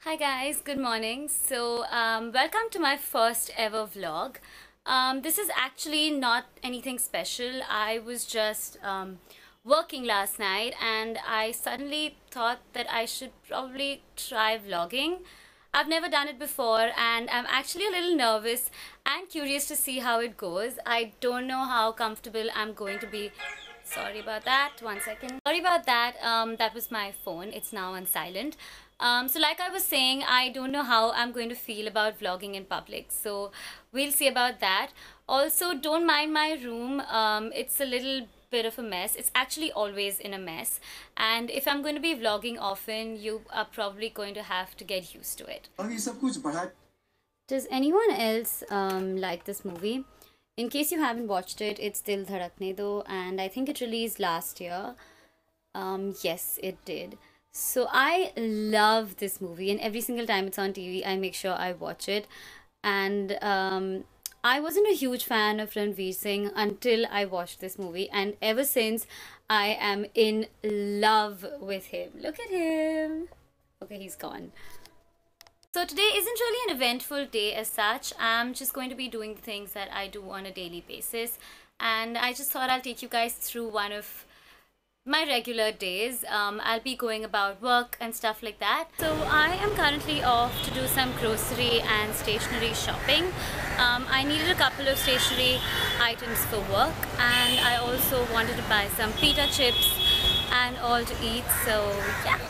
Hi guys, good morning. Welcome to my first ever vlog. This is actually not anything special. I was just working last night and I suddenly thought that I should probably try vlogging. I've never done it before and I'm actually a little nervous and curious to see how it goes. I don't know how comfortable I'm going to be. Sorry about that. One second. Sorry about that. That was my phone. It's now on silent. So like I was saying, I don't know how I'm going to feel about vlogging in public. So we'll see about that. Also, don't mind my room. It's a little bit of a mess. It's actually always in a mess. And if I'm going to be vlogging often, you are probably going to have to get used to it. Does anyone else like this movie? In case you haven't watched it, it's Dil Dhadakne Do, and I think it released last year. Yes, it did. So I love this movie, and every single time it's on TV, I make sure I watch it. And I wasn't a huge fan of Ranveer Singh until I watched this movie, and ever since, I am in love with him. Look at him. Okay, he's gone. So today isn't really an eventful day as such. I'm just going to be doing the things that I do on a daily basis. And I just thought I'll take you guys through one of my regular days. I'll be going about work and stuff like that. So I am currently off to do some grocery and stationery shopping. I needed a couple of stationery items for work, and I also wanted to buy some pita chips and all to eat. So yeah.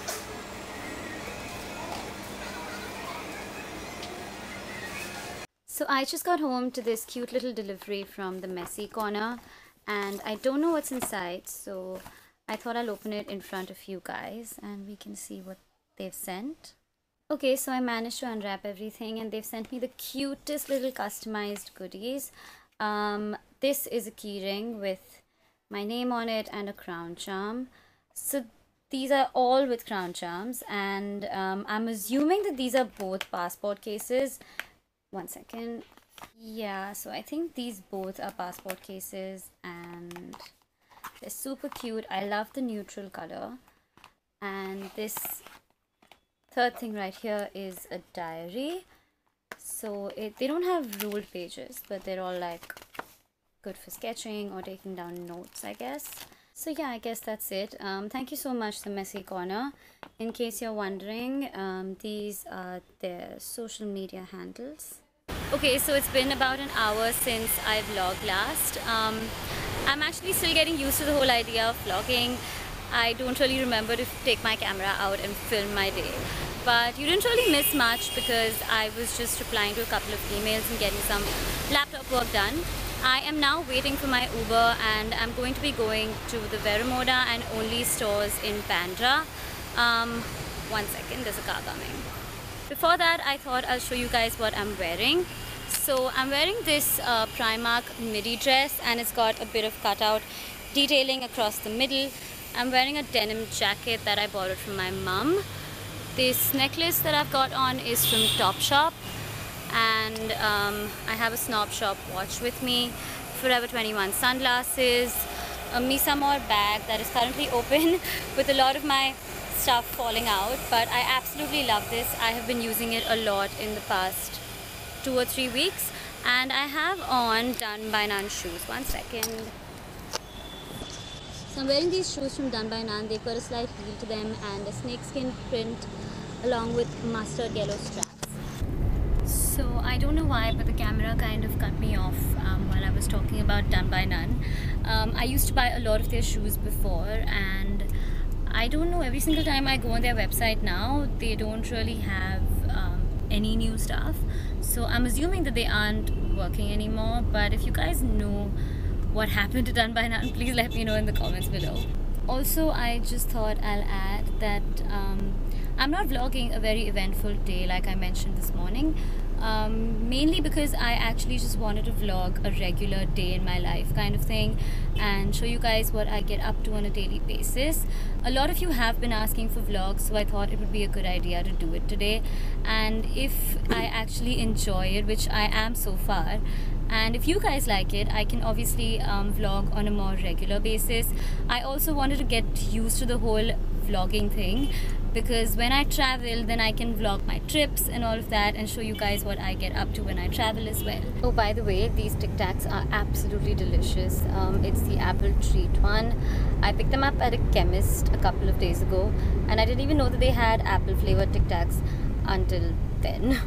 So I just got home to this cute little delivery from the Messy Corner, and I don't know what's inside, so I thought I'll open it in front of you guys and we can see what they've sent. Okay, so I managed to unwrap everything and they've sent me the cutest little customized goodies. This is a keyring with my name on it and a crown charm. So these are all with crown charms, and I'm assuming that these are both passport cases. One second. Yeah, so I think these both are passport cases and they're super cute. I love the neutral color. And this third thing right here is a diary. So they don't have ruled pages, but they're all like good for sketching or taking down notes, I guess. So yeah, I guess that's it. Thank you so much, The Messy Corner. In case you're wondering, these are their social media handles. Okay, so it's been about an hour since I vlogged last. I'm actually still getting used to the whole idea of vlogging. I don't really remember to take my camera out and film my day. But you didn't really miss much because I was just replying to a couple of emails and getting some laptop work done. I am now waiting for my Uber and I'm going to be going to the Veramoda and Only stores in Bandra. One second, there's a car coming. Before that, I thought I'll show you guys what I'm wearing. So I'm wearing this Primark midi dress and it's got a bit of cutout detailing across the middle. I'm wearing a denim jacket that I borrowed from my mum. This necklace that I've got on is from Topshop, and I have a Snob Shop watch with me, Forever 21 sunglasses, a Misa More bag that is currently open with a lot of my stuff falling out, but I absolutely love this. I have been using it a lot in the past 2 or 3 weeks, and I have on Done by None shoes. One second. So I'm wearing these shoes from Done by None. They've got a slight heel to them and a snakeskin print along with mustard yellow straps. So I don't know why, but the camera kind of cut me off while I was talking about Done by None. I used to buy a lot of their shoes before, and I don't know, every single time I go on their website now, they don't really have any new stuff. So I'm assuming that they aren't working anymore, but if you guys know what happened to Done by None, please let me know in the comments below. Also, I just thought I'll add that I'm not vlogging a very eventful day like I mentioned this morning. Mainly because I actually just wanted to vlog a regular day in my life kind of thing and show you guys what I get up to on a daily basis. A lot of you have been asking for vlogs, so I thought it would be a good idea to do it today. And if I actually enjoy it, which I am so far, and if you guys like it, I can obviously vlog on a more regular basis. I also wanted to get used to the whole vlogging thing because when I travel, then I can vlog my trips and all of that and show you guys what I get up to when I travel as well. Oh, by the way, these Tic Tacs are absolutely delicious. It's the apple treat one. I picked them up at a chemist a couple of days ago, and I didn't even know that they had apple flavored Tic Tacs until then.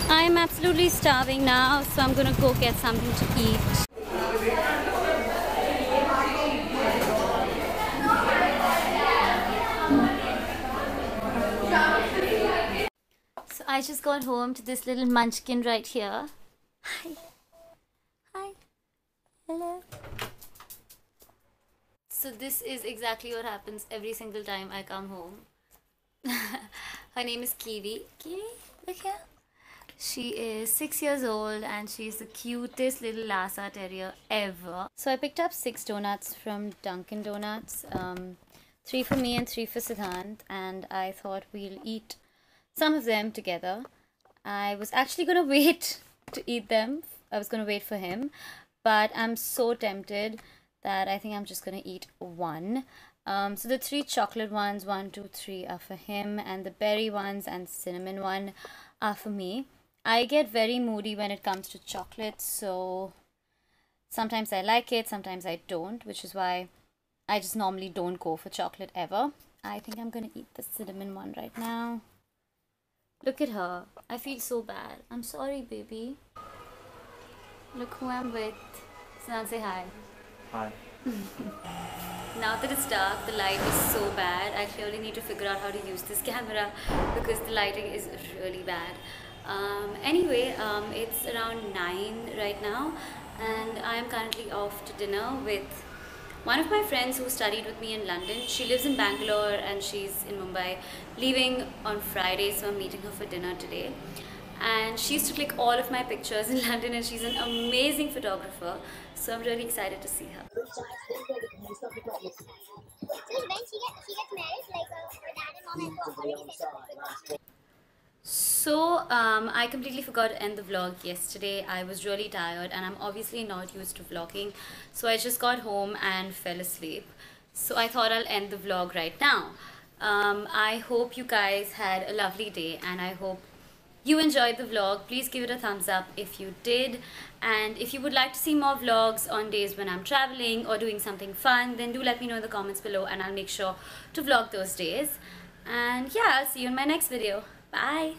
I'm absolutely starving now, so I'm gonna go get something to eat. So I just got home to this little munchkin right here. Hi. Hi. Hello. So this is exactly what happens every single time I come home. Her name is Kiwi. Kiwi, look here. She is 6 years old and she's the cutest little Lhasa terrier ever. So I picked up 6 donuts from Dunkin' Donuts. 3 for me and 3 for Siddhant, and I thought we'll eat some of them together. I was actually gonna wait to eat them. I was gonna wait for him, but I'm so tempted that I think I'm just gonna eat one. So the 3 chocolate ones, 1, 2, 3 are for him, and the berry ones and cinnamon one are for me. I get very moody when it comes to chocolate, so sometimes I like it, sometimes I don't, which is why I just normally don't go for chocolate ever. I think I'm gonna eat the cinnamon one right now. Look at her. I feel so bad. I'm sorry, baby. Look who I'm with. Siddhant, say hi. Hi. Now that it's dark, the light is so bad. I clearly need to figure out how to use this camera because the lighting is really bad. Anyway, it's around 9 right now, and I'm currently off to dinner with one of my friends who studied with me in London. She lives in Bangalore and she's in Mumbai, leaving on Friday, so I'm meeting her for dinner today. And she used to click all of my pictures in London, and she's an amazing photographer, so I'm really excited to see her. So when she gets married, like her dad and mom have already said. So I completely forgot to end the vlog yesterday. I was really tired and I'm obviously not used to vlogging, so I just got home and fell asleep. So I thought I'll end the vlog right now. I hope you guys had a lovely day and I hope you enjoyed the vlog. Please give it a thumbs up if you did, and if you would like to see more vlogs on days when I'm traveling or doing something fun, then do let me know in the comments below and I'll make sure to vlog those days. And yeah, I'll see you in my next video. Bye.